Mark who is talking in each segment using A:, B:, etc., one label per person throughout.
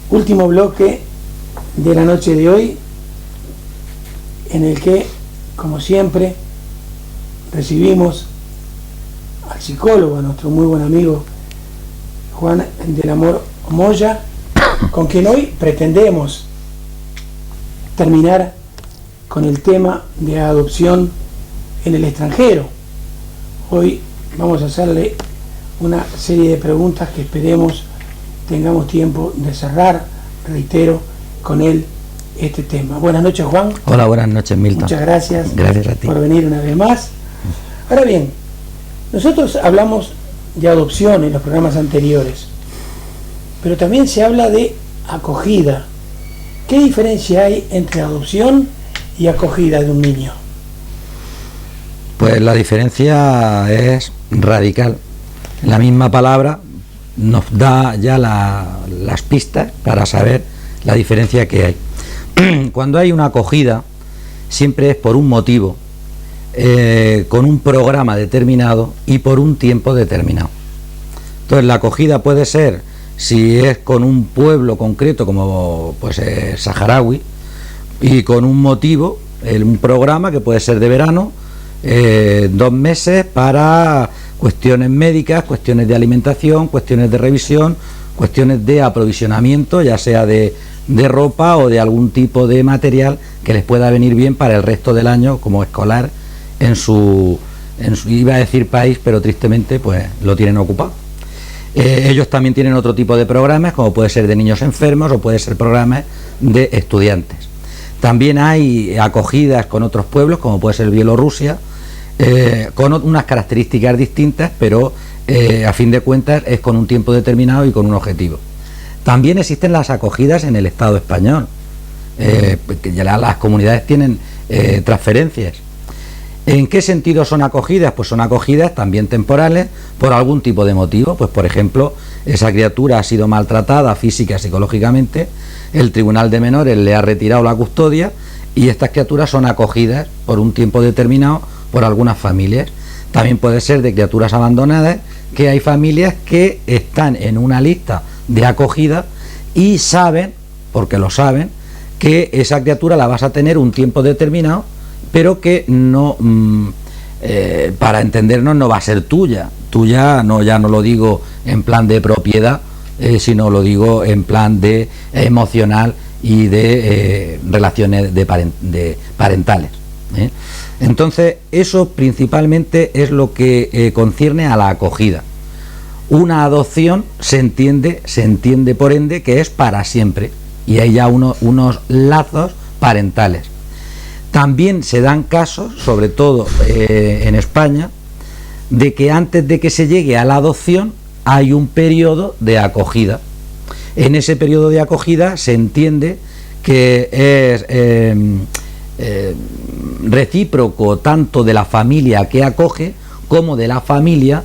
A: Último bloque de la noche de hoy, en el que, como siempre, recibimos al psicólogo, a nuestro muy buen amigo Juan del Amor Moya, con quien hoy pretendemos terminar con el tema de adopción en el extranjero. Hoy vamos a hacerle una serie de preguntas que esperemos tengamos tiempo de cerrar, reitero, con él este tema. Buenas noches, Juan.
B: Hola, buenas noches, Milton.
A: Muchas gracias,
B: gracias a ti
A: por venir una vez más. Ahora bien, nosotros hablamos de adopción en los programas anteriores, pero también se habla de acogida. ¿Qué diferencia hay entre adopción y acogida de un niño?
B: Pues la diferencia es radical. La misma palabra nos da ya las pistas para saber la diferencia que hay. Cuando hay una acogida, siempre es por un motivo, con un programa determinado y por un tiempo determinado. Entonces la acogida puede ser, si es con un pueblo concreto como pues saharaui, y con un motivo, un programa que puede ser de verano, 2 meses para cuestiones médicas, cuestiones de alimentación, cuestiones de revisión, cuestiones de aprovisionamiento, ya sea de ropa o de algún tipo de material que les pueda venir bien para el resto del año como escolar en su iba a decir país, pero tristemente pues lo tienen ocupado. Ellos también tienen otro tipo de programas, como puede ser de niños enfermos o puede ser programas de estudiantes. También hay acogidas con otros pueblos, como puede ser Bielorrusia, con unas características distintas, pero a fin de cuentas es con un tiempo determinado y con un objetivo. También existen las acogidas en el Estado español, que ya las comunidades tienen transferencias. ¿En qué sentido son acogidas? Pues son acogidas también temporales por algún tipo de motivo. Pues por ejemplo, esa criatura ha sido maltratada física y psicológicamente, el Tribunal de Menores le ha retirado la custodia y estas criaturas son acogidas por un tiempo determinado por algunas familias. También puede ser de criaturas abandonadas, que hay familias que están en una lista de acogida y saben, porque lo saben, que esa criatura la vas a tener un tiempo determinado, pero que no, para entendernos, no va a ser tuya. Tuya no, ya no lo digo en plan de propiedad, sino lo digo en plan de emocional y de relaciones de parentales. Entonces, eso principalmente es lo que concierne a la acogida. Una adopción se entiende por ende que es para siempre y hay ya unos lazos parentales. También se dan casos, sobre todo en España, de que antes de que se llegue a la adopción hay un periodo de acogida. En ese periodo de acogida se entiende que es recíproco tanto de la familia que acoge como de la familia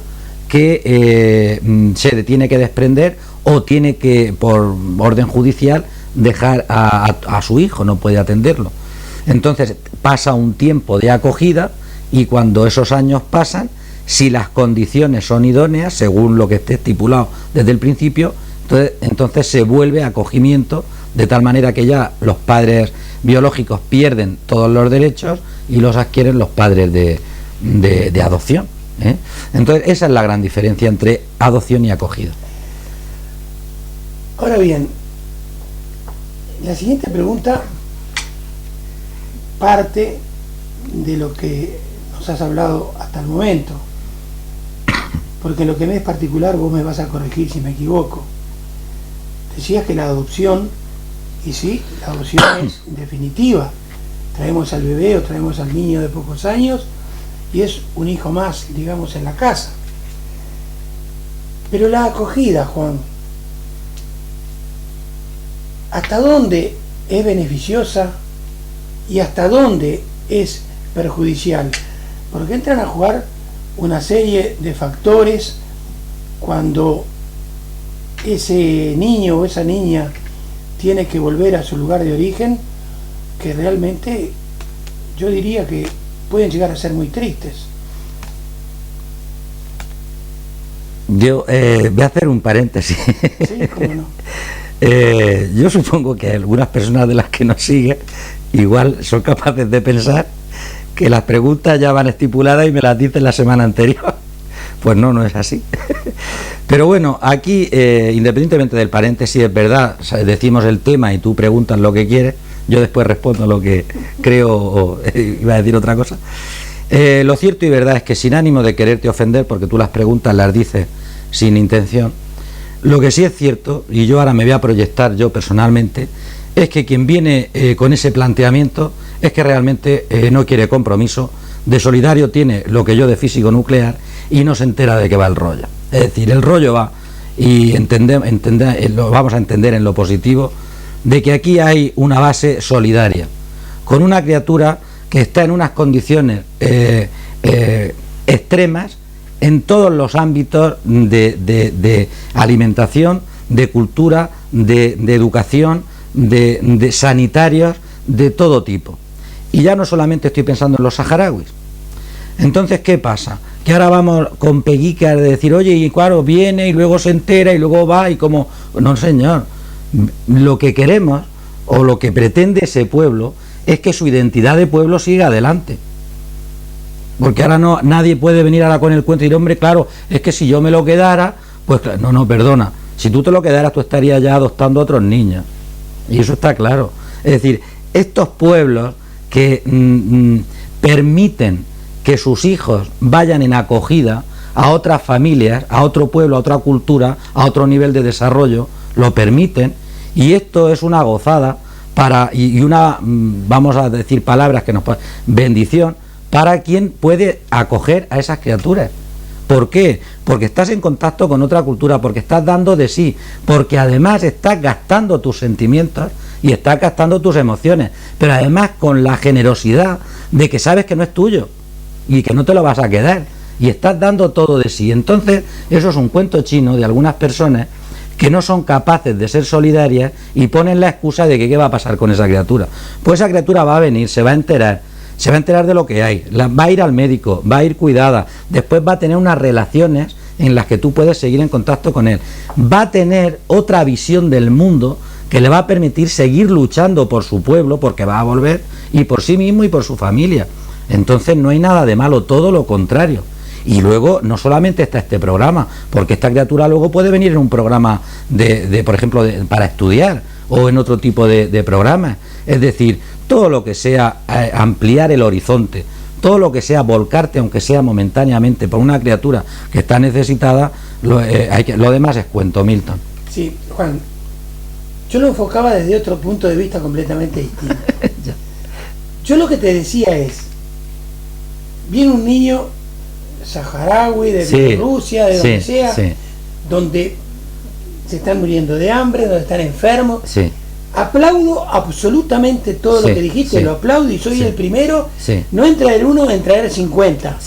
B: que se tiene que desprender o tiene que, por orden judicial, dejar a su hijo, no puede atenderlo. Entonces pasa un tiempo de acogida y cuando esos años pasan, si las condiciones son idóneas, según lo que esté estipulado desde el principio, entonces se vuelve acogimiento, de tal manera que ya los padres biológicos pierden todos los derechos y los adquieren los padres de adopción. Entonces esa es la gran diferencia entre adopción y acogida.
A: Ahora bien, la siguiente pregunta parte de lo que nos has hablado hasta el momento, porque en lo que me es particular vos me vas a corregir si me equivoco. Decías que la adopción, y sí, la adopción es definitiva, traemos al bebé o traemos al niño de pocos años y es un hijo más, digamos, en la casa. Pero la acogida, Juan, ¿hasta dónde es beneficiosa y hasta dónde es perjudicial? Porque entran a jugar una serie de factores cuando ese niño o esa niña tiene que volver a su lugar de origen, que realmente yo diría que pueden llegar a ser muy tristes.
B: Yo voy a hacer un paréntesis.
A: Sí, cómo no.
B: Yo supongo que algunas personas de las que nos siguen igual son capaces de pensar que las preguntas ya van estipuladas y me las dicen la semana anterior. Pues no, no es así. Pero bueno, aquí, independientemente del paréntesis, es verdad, o sea, decimos el tema y tú preguntas lo que quieres, yo después respondo lo que creo, o iba a decir otra cosa. Lo cierto y verdad es que sin ánimo de quererte ofender, porque tú las preguntas las dices sin intención, lo que sí es cierto, y yo ahora me voy a proyectar yo personalmente, es que quien viene con ese planteamiento es que realmente no quiere compromiso, de solidario tiene lo que yo de físico nuclear y no se entera de qué va el rollo. Es decir, el rollo va, y lo vamos a entender en lo positivo, de que aquí hay una base solidaria, con una criatura que está en unas condiciones extremas en todos los ámbitos de alimentación, de cultura, de educación, de sanitarios, de todo tipo. Y ya no solamente estoy pensando en los saharauis. Entonces, ¿qué pasa? Que ahora vamos con peguicas de decir, oye, y claro, viene y luego se entera y luego va y como... No, señor. Lo que queremos o lo que pretende ese pueblo es que su identidad de pueblo siga adelante. Porque ahora no, nadie puede venir ahora con el cuento y decir, hombre, claro, es que si yo me lo quedara, pues no, perdona. Si tú te lo quedaras, tú estarías ya adoptando a otros niños. Y eso está claro. Es decir, estos pueblos que permiten que sus hijos vayan en acogida a otras familias, a otro pueblo, a otra cultura, a otro nivel de desarrollo, lo permiten, y esto es una gozada y una, vamos a decir palabras que nos bendición para quien puede acoger a esas criaturas. ¿Por qué? Porque estás en contacto con otra cultura, porque estás dando de sí, porque además estás gastando tus sentimientos y estás gastando tus emociones, pero además con la generosidad de que sabes que no es tuyo y que no te lo vas a quedar, y estás dando todo de sí. Entonces eso es un cuento chino de algunas personas que no son capaces de ser solidarias y ponen la excusa de que qué va a pasar con esa criatura. Pues esa criatura va a venir, se va a enterar de lo que hay, va a ir al médico, va a ir cuidada, después va a tener unas relaciones en las que tú puedes seguir en contacto con él, va a tener otra visión del mundo que le va a permitir seguir luchando por su pueblo, porque va a volver, y por sí mismo y por su familia. Entonces no hay nada de malo, todo lo contrario. Y luego no solamente está este programa, porque esta criatura luego puede venir en un programa por ejemplo, para estudiar, o en otro tipo de programas. Es decir, todo lo que sea ampliar el horizonte, todo lo que sea volcarte, aunque sea momentáneamente, por una criatura que está necesitada, lo demás es cuento, Milton.
A: Sí, Juan, yo lo enfocaba desde otro punto de vista completamente distinto. Yo lo que te decía es, viene un niño saharaui, de Bielorrusia, de donde sea, donde se están muriendo de hambre, donde están enfermos. Aplaudo absolutamente todo lo que dijiste, lo aplaudo y soy el primero, no en traer uno, en traer 50.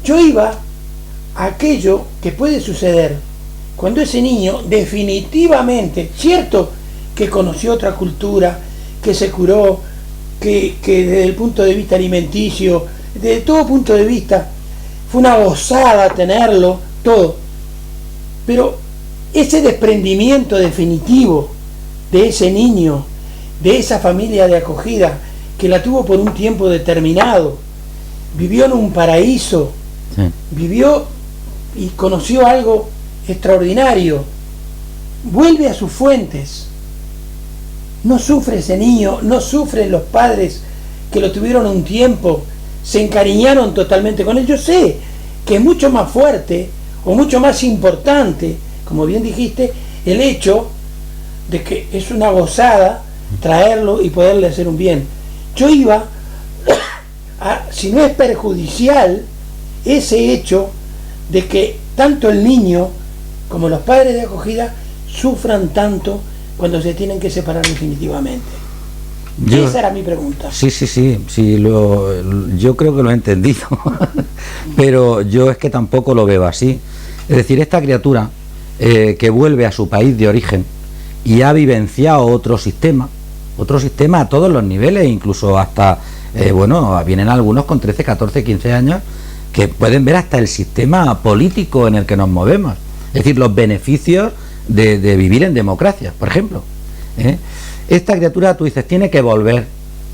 A: Yo iba a aquello que puede suceder cuando ese niño definitivamente, cierto que conoció otra cultura, que se curó, que desde el punto de vista alimenticio, desde todo punto de vista, fue una gozada tenerlo, todo. Pero ese desprendimiento definitivo de ese niño, de esa familia de acogida, que la tuvo por un tiempo determinado, vivió en un paraíso, vivió y conoció algo extraordinario, vuelve a sus fuentes. No sufre ese niño, no sufren los padres que lo tuvieron un tiempo, se encariñaron totalmente con él. Yo sé que es mucho más fuerte o mucho más importante, como bien dijiste, el hecho de que es una gozada traerlo y poderle hacer un bien. Yo iba si no es perjudicial ese hecho de que tanto el niño como los padres de acogida sufran tanto cuando se tienen que separar definitivamente. Esa era mi pregunta.
B: Sí, yo creo que lo he entendido, pero yo es que tampoco lo veo así. Es decir, esta criatura que vuelve a su país de origen y ha vivenciado otro sistema a todos los niveles, incluso hasta, vienen algunos con 13, 14, 15 años que pueden ver hasta el sistema político en el que nos movemos. Es decir, los beneficios de vivir en democracia, por ejemplo. Esta criatura, tú dices, tiene que volver,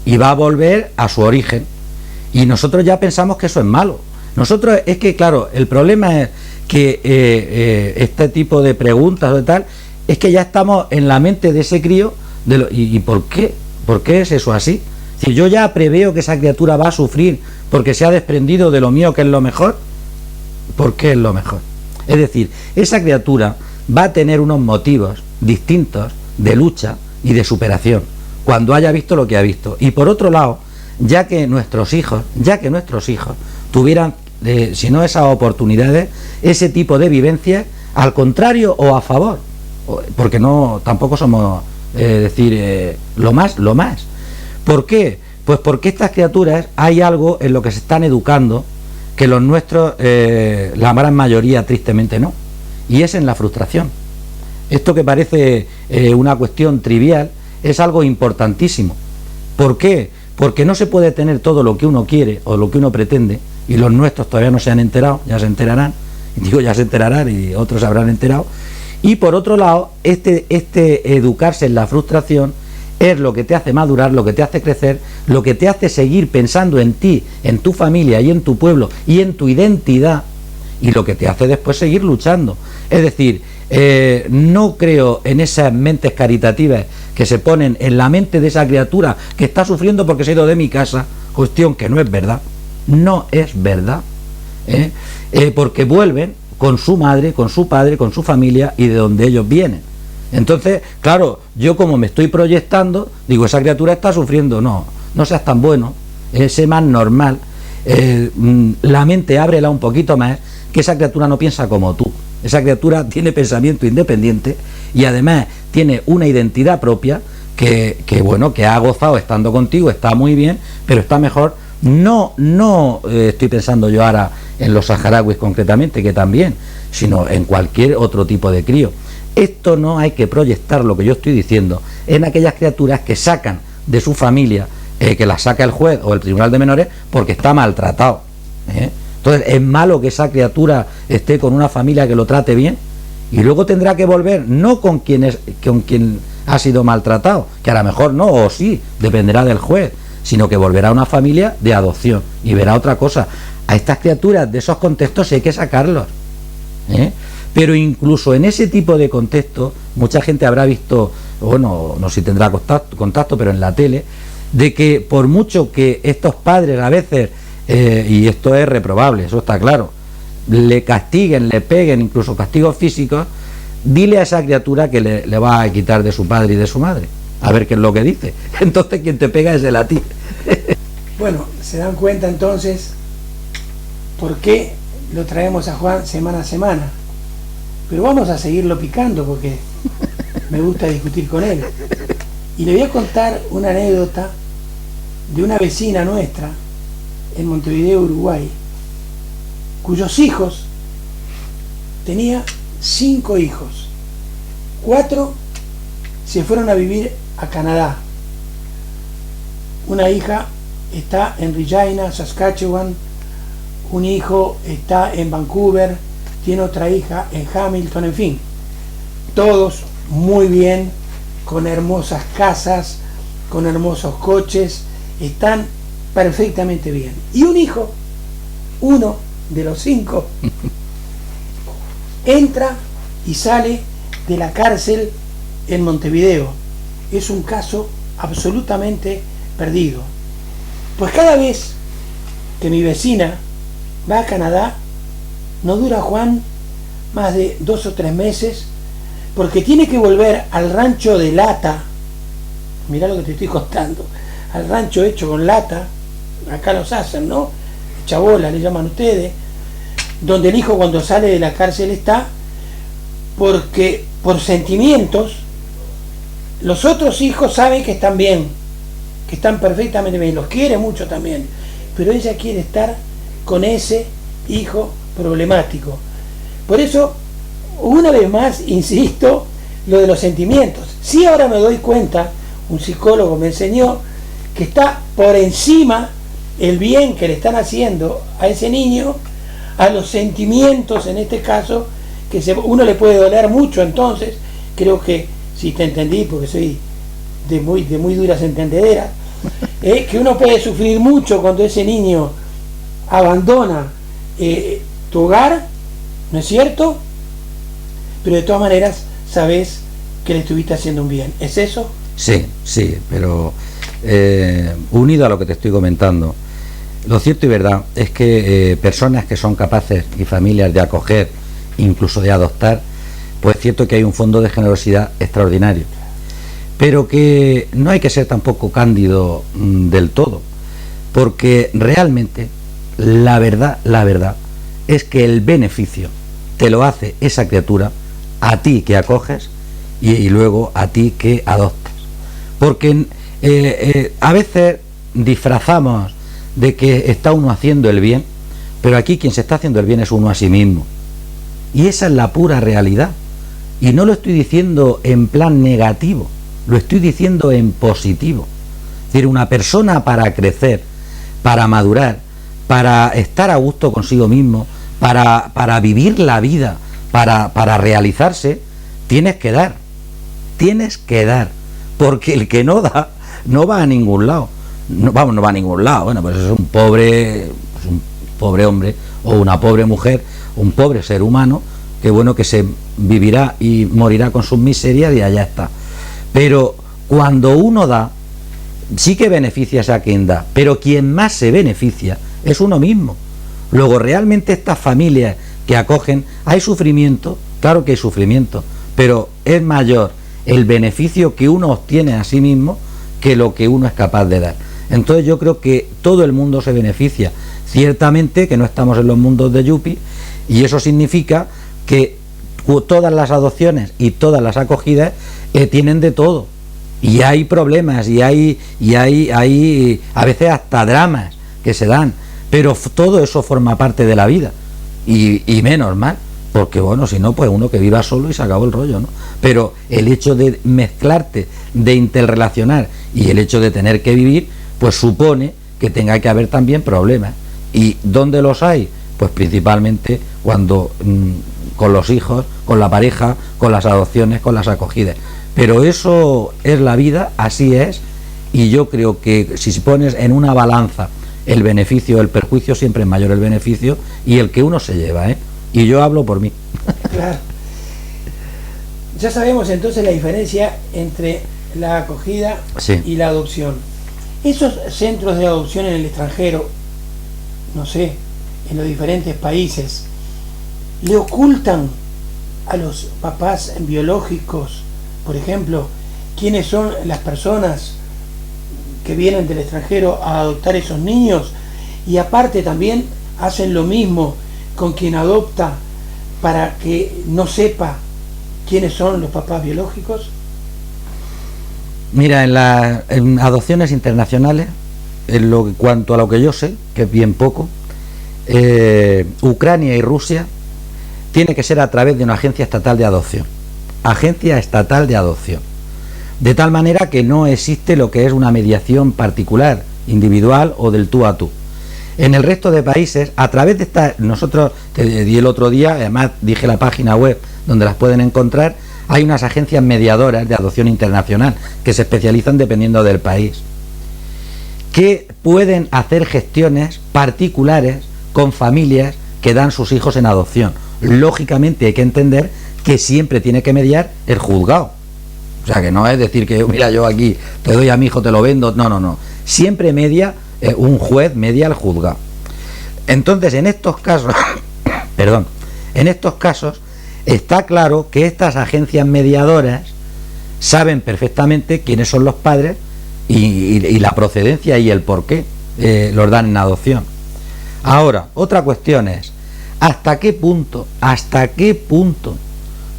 B: y va a volver a su origen, y nosotros ya pensamos que eso es malo. Nosotros, es que claro, el problema es que este tipo de preguntas o de tal, es que ya estamos en la mente de ese crío, ¿y por qué? ¿Por qué es eso así? Si yo ya preveo que esa criatura va a sufrir porque se ha desprendido de lo mío, que es lo mejor, ¿por qué es lo mejor? Es decir, esa criatura va a tener unos motivos distintos de lucha y de superación cuando haya visto lo que ha visto. Y por otro lado, ya que nuestros hijos tuvieran, si no esas oportunidades, ese tipo de vivencias, al contrario o a favor, porque no, tampoco somos lo más. ¿Por qué? Pues porque estas criaturas hay algo en lo que se están educando que los nuestros, la gran mayoría tristemente no, y es en la frustración. Esto que parece una cuestión trivial es algo importantísimo. ¿Por qué? Porque no se puede tener todo lo que uno quiere o lo que uno pretende, y los nuestros todavía no se han enterado, ya se enterarán, ya se enterarán y otros se habrán enterado. Y por otro lado, este educarse en la frustración es lo que te hace madurar, lo que te hace crecer, lo que te hace seguir pensando en ti, en tu familia y en tu pueblo y en tu identidad, y lo que te hace después seguir luchando. Es decir, no creo en esas mentes caritativas que se ponen en la mente de esa criatura que está sufriendo porque se ha ido de mi casa, cuestión que no es verdad, no es verdad, porque vuelven con su madre, con su padre, con su familia y de donde ellos vienen. Entonces, claro, yo como me estoy proyectando, digo, esa criatura está sufriendo. No seas tan bueno, sé más normal, la mente ábrela un poquito más, que esa criatura no piensa como tú. Esa criatura tiene pensamiento independiente y además tiene una identidad propia que ha gozado estando contigo, está muy bien, pero está mejor. No estoy pensando yo ahora en los saharauis concretamente, que también, sino en cualquier otro tipo de crío. Esto no hay que proyectar, lo que yo estoy diciendo, en aquellas criaturas que sacan de su familia, que la saca el juez o el tribunal de menores porque está maltratado. Entonces, es malo que esa criatura esté con una familia que lo trate bien y luego tendrá que volver, no con quien ha sido maltratado, que a lo mejor no, o sí, dependerá del juez, sino que volverá a una familia de adopción y verá otra cosa. A estas criaturas de esos contextos hay que sacarlos. Pero incluso en ese tipo de contexto, mucha gente habrá visto, bueno, no sé si tendrá contacto, pero en la tele, de que por mucho que estos padres a veces, y esto es reprobable, eso está claro, le castiguen, le peguen, incluso castigos físicos, dile a esa criatura que le va a quitar de su padre y de su madre, a ver qué es lo que dice. Entonces quien te pega es el a ti.
A: Bueno, se dan cuenta entonces por qué lo traemos a Juan semana a semana. Pero vamos a seguirlo picando porque me gusta discutir con él. Y le voy a contar una anécdota de una vecina nuestra en Montevideo, Uruguay, cuyos hijos, tenía 5 hijos, 4 se fueron a vivir a Canadá. Una hija está en Regina, Saskatchewan, un hijo está en Vancouver, tiene otra hija en Hamilton, en fin, todos muy bien, con hermosas casas, con hermosos coches, están perfectamente bien. Y un hijo, uno de los 5, entra y sale de la cárcel en Montevideo. Es un caso absolutamente perdido. Pues cada vez que mi vecina va a Canadá, no dura Juan más de 2 o 3 meses, porque tiene que volver al rancho de lata. Mirá lo que te estoy contando, al rancho hecho con lata, acá los hacen, ¿no? Chabola le llaman ustedes, donde el hijo cuando sale de la cárcel está, porque por sentimientos los otros hijos saben que están bien, que están perfectamente bien, los quiere mucho también, pero ella quiere estar con ese hijo problemático. Por eso, una vez más, insisto, lo de los sentimientos. Sí, ahora me doy cuenta, un psicólogo me enseñó, que está por encima el bien que le están haciendo a ese niño, a los sentimientos, en este caso, que uno le puede doler mucho entonces, creo que, si te entendí, porque soy de muy duras entendederas, que uno puede sufrir mucho cuando ese niño abandona tu hogar, ¿no es cierto? Pero de todas maneras sabes que le estuviste haciendo un bien. ¿Es eso?
B: Sí, pero unido a lo que te estoy comentando, lo cierto y verdad es que personas que son capaces y familias de acoger, incluso de adoptar, pues es cierto que hay un fondo de generosidad extraordinario, pero que no hay que ser tampoco cándido del todo, porque realmente la verdad es que el beneficio te lo hace esa criatura a ti que acoges y luego a ti que adoptas, porque a veces disfrazamos de que está uno haciendo el bien, pero aquí quien se está haciendo el bien es uno a sí mismo, y esa es la pura realidad, y no lo estoy diciendo en plan negativo, lo estoy diciendo en positivo. Es decir, una persona para crecer, para madurar, para estar a gusto consigo mismo, para vivir la vida, para realizarse, tienes que dar, porque el que no da no va a ningún lado. No va a ningún lado. Bueno, pues es un pobre hombre o una pobre mujer, un pobre ser humano, que bueno, que se vivirá y morirá con sus miserias y allá está. Pero cuando uno da, sí que beneficias a quien da, pero quien más se beneficia es uno mismo. Luego, realmente estas familias que acogen, hay sufrimiento, claro que hay sufrimiento, pero es mayor el beneficio que uno obtiene a sí mismo que lo que uno es capaz de dar. Entonces yo creo que todo el mundo se beneficia. Ciertamente que no estamos en los mundos de Yupi, y eso significa que todas las adopciones y todas las acogidas tienen de todo, y hay problemas y hay a veces hasta dramas que se dan, pero todo eso forma parte de la vida, y menos mal, porque bueno, si no, pues uno que viva solo y se acabó el rollo, ¿no? Pero el hecho de mezclarte, de interrelacionar, y el hecho de tener que vivir, pues supone que tenga que haber también problemas. ¿Y dónde los hay? Pues principalmente cuando con los hijos, con la pareja, con las adopciones, con las acogidas. Pero eso es la vida, así es, y yo creo que si pones en una balanza el beneficio, el perjuicio, siempre es mayor el beneficio y el que uno se lleva, ¿eh? Y yo hablo por mí.
A: Claro. Ya sabemos entonces la diferencia entre la acogida y la adopción. Esos centros de adopción en el extranjero, no sé, en los diferentes países, le ocultan a los papás biológicos, por ejemplo, quiénes son las personas que vienen del extranjero a adoptar esos niños, y aparte también hacen lo mismo con quien adopta para que no sepa quiénes son los papás biológicos.
B: Mira, en adopciones internacionales, en cuanto a lo que yo sé, que es bien poco, Ucrania y Rusia tiene que ser a través de una agencia estatal de adopción. Agencia estatal de adopción. De tal manera que no existe lo que es una mediación particular, individual o del tú a tú. En el resto de países, a través de esta, nosotros te di el otro día, además dije la página web donde las pueden encontrar, hay unas agencias mediadoras de adopción internacional que se especializan dependiendo del país, que pueden hacer gestiones particulares con familias que dan sus hijos en adopción. Lógicamente hay que entender que siempre tiene que mediar el juzgado. O sea, que no es decir que mira, yo aquí te doy a mi hijo, te lo vendo. No. Siempre media un juez, media el juzgado. Entonces, en estos casos, en estos casos está claro que estas agencias mediadoras saben perfectamente quiénes son los padres y la procedencia y el por qué los dan en adopción. Ahora, otra cuestión es hasta qué punto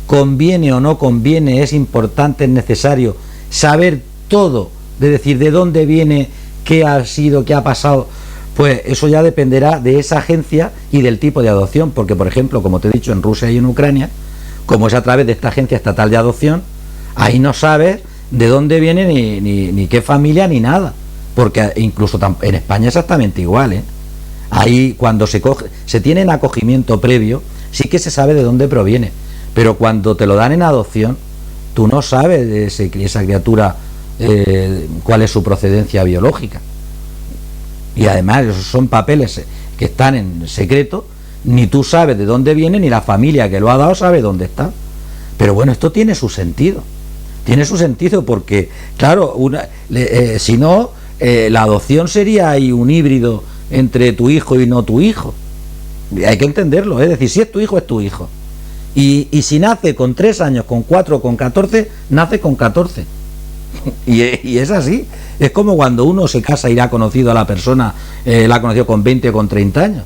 B: conviene o no conviene, es importante, es necesario saber todo, de decir de dónde viene, qué ha sido, qué ha pasado. Pues eso ya dependerá de esa agencia y del tipo de adopción, porque por ejemplo, como te he dicho, en Rusia y en Ucrania, como es a través de esta agencia estatal de adopción, ahí no sabes de dónde viene ni qué familia ni nada, porque incluso en España exactamente igual, ¿eh? Ahí cuando se tiene en acogimiento previo, sí que se sabe de dónde proviene, pero cuando te lo dan en adopción, tú no sabes de esa criatura cuál es su procedencia biológica. Y además esos son papeles que están en secreto, ni tú sabes de dónde viene, ni la familia que lo ha dado sabe dónde está. Pero bueno, esto tiene su sentido. Tiene su sentido porque, claro, si no, la adopción sería ahí un híbrido entre tu hijo y no tu hijo. Hay que entenderlo, es decir, si es tu hijo, es tu hijo. Y si nace con 3 años, con 4, con 14, nace con 14. Y es así. Es como cuando uno se casa y ha conocido a la persona, la ha conocido con 20 o con 30 años.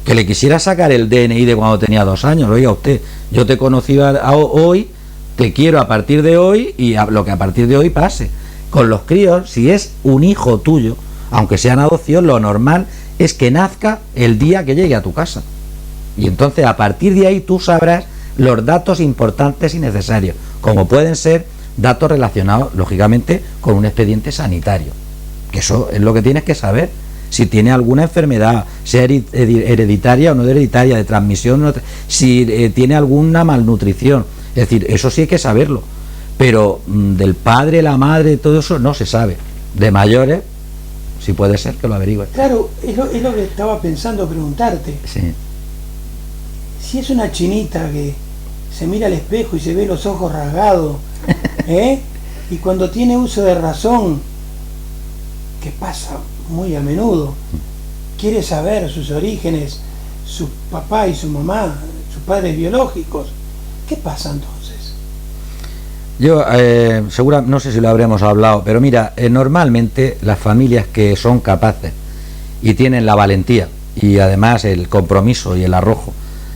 B: Que le quisiera sacar el DNI de cuando tenía 2 años. Oiga usted, yo te he conocido hoy, te quiero a partir de hoy y lo que a partir de hoy pase. Con los críos, si es un hijo tuyo, aunque sea en adopción, lo normal es que nazca el día que llegue a tu casa. Y entonces a partir de ahí tú sabrás los datos importantes y necesarios, como pueden ser datos relacionados, lógicamente, con un expediente sanitario. Que eso es lo que tienes que saber. Si tiene alguna enfermedad, sea hereditaria o no hereditaria, de transmisión, si tiene alguna malnutrición. Es decir, eso sí hay que saberlo. Pero del padre, la madre, todo eso no se sabe. De mayores, sí puede ser que lo averigües.
A: Claro, es lo que estaba pensando preguntarte.
B: Sí.
A: Si es una chinita que se mira al espejo y se ve los ojos rasgados, y cuando tiene uso de razón, que pasa muy a menudo, quiere saber sus orígenes, su papá y su mamá, sus padres biológicos, ¿qué pasa entonces?
B: Yo, no sé si lo habremos hablado, pero mira, normalmente las familias que son capaces y tienen la valentía y además el compromiso y el arrojo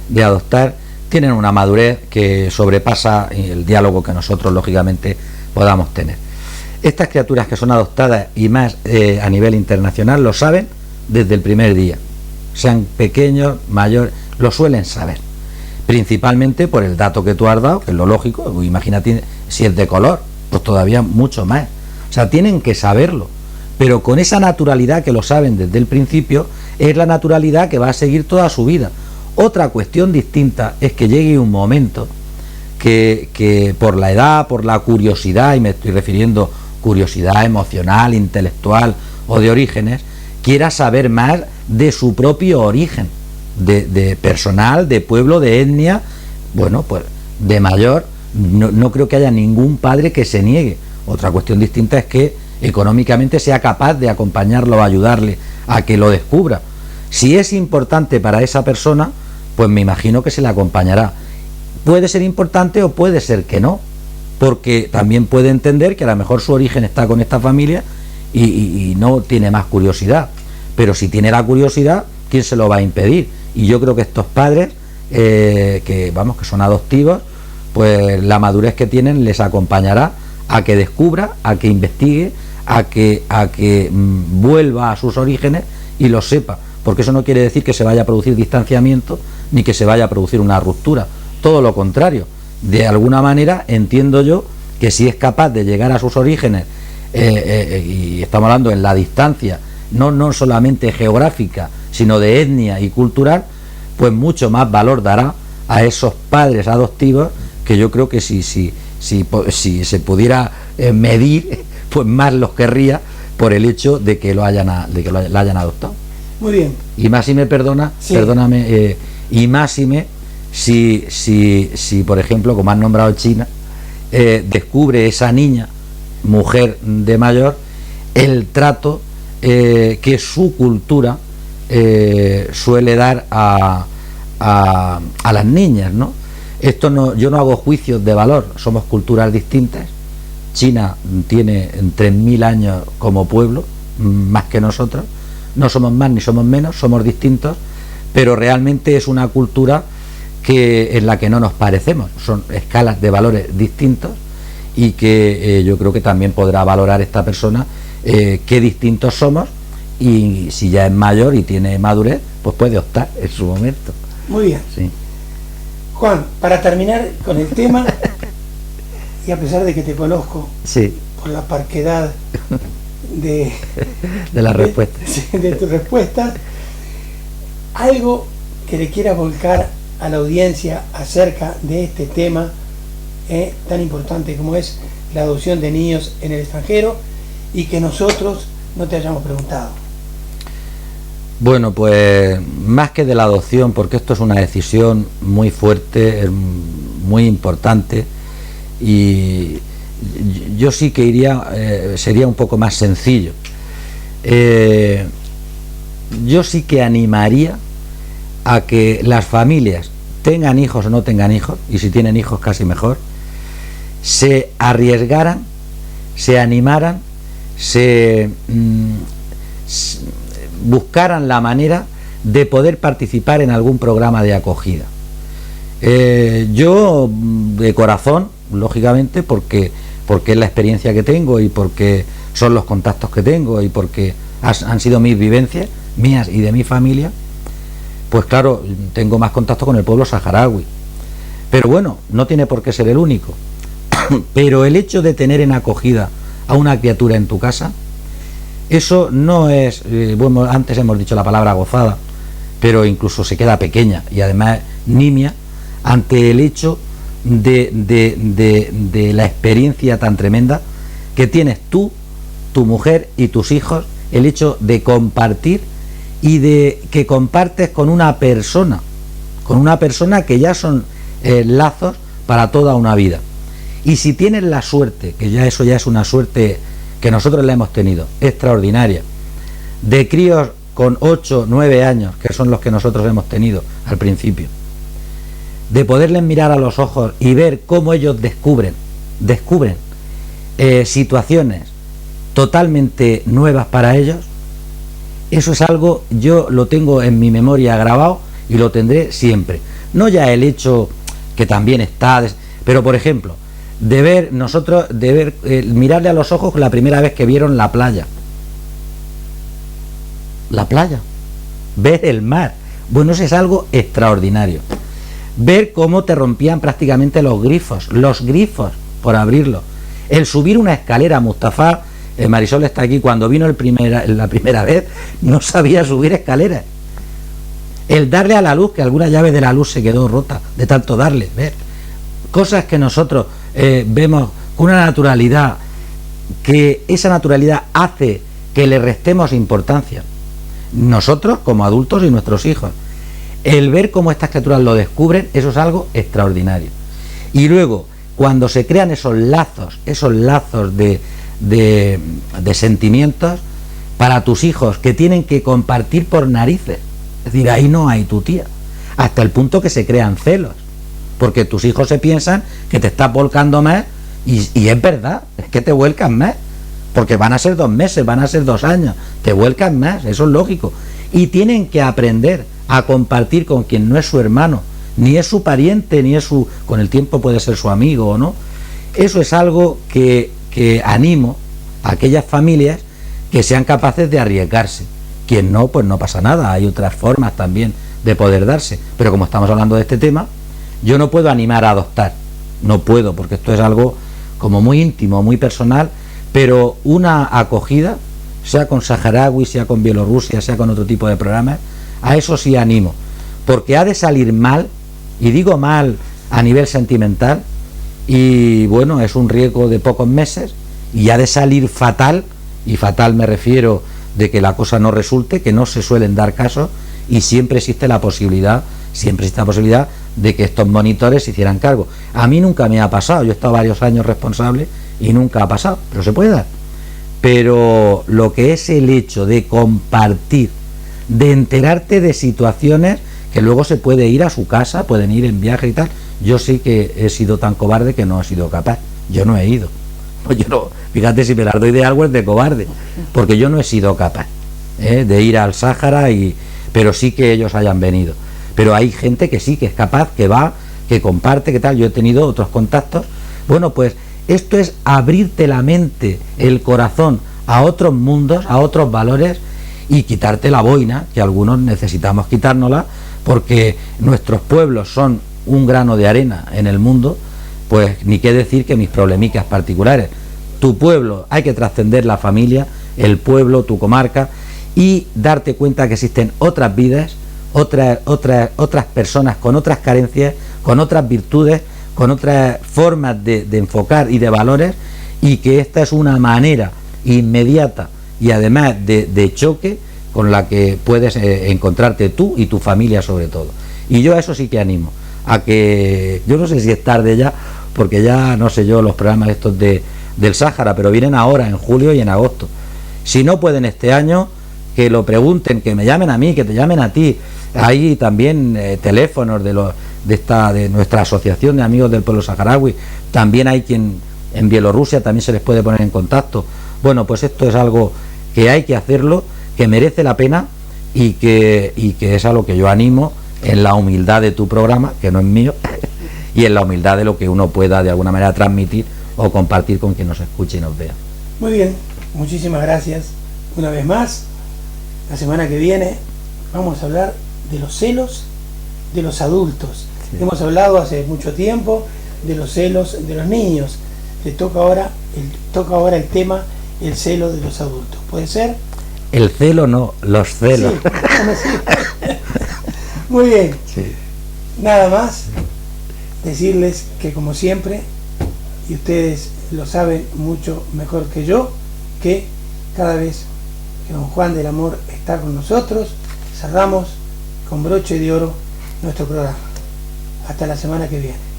B: de adoptar, tienen una madurez que sobrepasa el diálogo que nosotros lógicamente podamos tener. Estas criaturas que son adoptadas y más a nivel internacional lo saben desde el primer día, sean pequeños, mayores, lo suelen saber, principalmente por el dato que tú has dado, que es lo lógico. Imagínate si es de color, pues todavía mucho más. O sea, tienen que saberlo, pero con esa naturalidad que lo saben desde el principio, es la naturalidad que va a seguir toda su vida. Otra cuestión distinta es que llegue un momento que por la edad, por la curiosidad, y me estoy refiriendo curiosidad emocional, intelectual o de orígenes, quiera saber más de su propio origen, de personal, de pueblo, de etnia. Bueno, pues de mayor no creo que haya ningún padre que se niegue. Otra cuestión distinta es que económicamente sea capaz de acompañarlo o ayudarle a que lo descubra. Si es importante para esa persona, pues me imagino que se le acompañará. Puede ser importante o puede ser que no, porque también puede entender que a lo mejor su origen está con esta familia y no tiene más curiosidad. Pero si tiene la curiosidad, ¿quién se lo va a impedir? Y yo creo que estos padres, que son adoptivos, pues la madurez que tienen les acompañará a que descubra, a que investigue, a que vuelva a sus orígenes y lo sepa. Porque eso no quiere decir que se vaya a producir distanciamiento ni que se vaya a producir una ruptura. Todo lo contrario. De alguna manera entiendo yo que si es capaz de llegar a sus orígenes, y estamos hablando en la distancia, no solamente geográfica, sino de etnia y cultural, pues mucho más valor dará a esos padres adoptivos, que yo creo que si se pudiera medir, pues más los querría por el hecho de que la hayan adoptado.
A: Muy bien.
B: Y más si me perdóname, y más si por ejemplo, como has nombrado China, descubre esa niña, mujer de mayor, el trato que su cultura suele dar a las niñas, ¿no? Yo no hago juicios de valor, somos culturas distintas. China tiene 3.000 años como pueblo, más que nosotros. No somos más ni somos menos, somos distintos, pero realmente es una cultura en la que no nos parecemos. Son escalas de valores distintos y que yo creo que también podrá valorar esta persona qué distintos somos, y si ya es mayor y tiene madurez, pues puede optar en su momento.
A: Muy bien.
B: Sí.
A: Juan, para terminar con el tema, y a pesar de que te conozco,
B: sí,
A: por la parquedad de
B: la respuesta,
A: de tu respuesta, algo que le quieras volcar a la audiencia acerca de este tema tan importante como es la adopción de niños en el extranjero y que nosotros no te hayamos preguntado?
B: Bueno, pues más que de la adopción, porque esto es una decisión muy fuerte, muy importante, y yo sí que iría, sería un poco más sencillo. Yo sí que animaría a que las familias, tengan hijos o no tengan hijos, y si tienen hijos casi mejor, se arriesgaran, se animaran, buscaran la manera de poder participar en algún programa de acogida. Yo de corazón, lógicamente, porque es la experiencia que tengo y porque son los contactos que tengo y porque han sido mis vivencias, mías y de mi familia, pues claro, tengo más contacto con el pueblo saharaui. Pero bueno, no tiene por qué ser el único. Pero el hecho de tener en acogida a una criatura en tu casa, eso no es, bueno, antes hemos dicho la palabra gozada, pero incluso se queda pequeña y además nimia ante el hecho de la experiencia tan tremenda que tienes tú, tu mujer y tus hijos, el hecho de compartir y de que compartes con una persona que ya son lazos para toda una vida. Y si tienes la suerte, que ya eso ya es una suerte que nosotros la hemos tenido, extraordinaria, de críos con 8, 9 años, que son los que nosotros hemos tenido al principio, de poderles mirar a los ojos y ver cómo ellos descubren situaciones totalmente nuevas para ellos, eso es algo, yo lo tengo en mi memoria grabado y lo tendré siempre. No ya el hecho que también está, pero por ejemplo, mirarle a los ojos la primera vez que vieron la playa, ver el mar, bueno, eso es algo extraordinario. Ver cómo te rompían prácticamente los grifos por abrirlo, el subir una escalera. Mustafa, Marisol está aquí, cuando vino la primera vez no sabía subir escaleras, el darle a la luz, que alguna llave de la luz se quedó rota de tanto darle, ver cosas que nosotros vemos con una naturalidad, que esa naturalidad hace que le restemos importancia nosotros como adultos y nuestros hijos. El ver cómo estas criaturas lo descubren, eso es algo extraordinario. Y luego, cuando se crean esos lazos de sentimientos para tus hijos, que tienen que compartir por narices, es decir, ahí no hay tu tía, hasta el punto que se crean celos, porque tus hijos se piensan que te estás volcando más, y es verdad, es que te vuelcan más, porque van a ser 2 meses, van a ser 2 años, te vuelcan más, eso es lógico, y tienen que aprender a compartir con quien no es su hermano, ni es su pariente, ni es su, con el tiempo puede ser su amigo o no. Eso es algo que animo a aquellas familias que sean capaces de arriesgarse. Quien no, pues no pasa nada, hay otras formas también de poder darse, pero como estamos hablando de este tema, yo no puedo animar a adoptar, no puedo, porque esto es algo como muy íntimo, muy personal, pero una acogida, sea con saharaui, sea con Bielorrusia, sea con otro tipo de programas, a eso sí animo, porque ha de salir mal, y digo mal a nivel sentimental, y bueno, es un riesgo de pocos meses, y ha de salir fatal, y fatal me refiero de que la cosa no resulte, que no se suelen dar casos, y siempre existe la posibilidad de que estos monitores se hicieran cargo. A mí nunca me ha pasado, yo he estado varios años responsable y nunca ha pasado, pero se puede dar. Pero lo que es el hecho de compartir, de enterarte de situaciones que luego se puede ir a su casa, pueden ir en viaje y tal. Yo sí que he sido tan cobarde que no he sido capaz, yo no he ido. Pues yo no, fíjate, si me las doy de algo es de cobarde, porque yo no he sido capaz de ir al Sáhara, pero sí que ellos hayan venido. Pero hay gente que sí, que es capaz, que va, que comparte, que tal. Yo he tenido otros contactos. Bueno, pues esto es abrirte la mente, el corazón a otros mundos, a otros valores, y quitarte la boina, que algunos necesitamos quitárnosla, porque nuestros pueblos son un grano de arena en el mundo, pues ni qué decir que mis problemicas particulares. Tu pueblo, hay que trascender la familia, el pueblo, tu comarca, y darte cuenta que existen otras vidas, otras personas con otras carencias, con otras virtudes, con otras formas de enfocar y de valores, y que esta es una manera inmediata y además de choque con la que puedes encontrarte tú y tu familia sobre todo. Y yo a eso sí que animo, a que, yo no sé si es tarde ya, porque ya no sé yo los programas estos del Sáhara, pero vienen ahora en julio y en agosto. Si no pueden este año, que lo pregunten, que me llamen a mí, que te llamen a ti. Hay también teléfonos de nuestra asociación de amigos del pueblo saharaui. También hay quien en Bielorrusia también se les puede poner en contacto. Bueno, pues esto es algo que hay que hacerlo, que merece la pena, y que es a lo que yo animo, en la humildad de tu programa, que no es mío, y en la humildad de lo que uno pueda de alguna manera transmitir o compartir con quien nos escuche y nos vea.
A: Muy bien, muchísimas gracias una vez más. La semana que viene vamos a hablar de los celos de los adultos. Sí. Hemos hablado hace mucho tiempo de los celos de los niños. Toca ahora el tema, el celo de los adultos. ¿Puede ser?
B: El celo no, los celos.
A: Sí. Muy bien. Sí. Nada más decirles que, como siempre, y ustedes lo saben mucho mejor que yo, que cada vez que don Juan del Amor está con nosotros, cerramos con broche de oro nuestro programa. Hasta la semana que viene.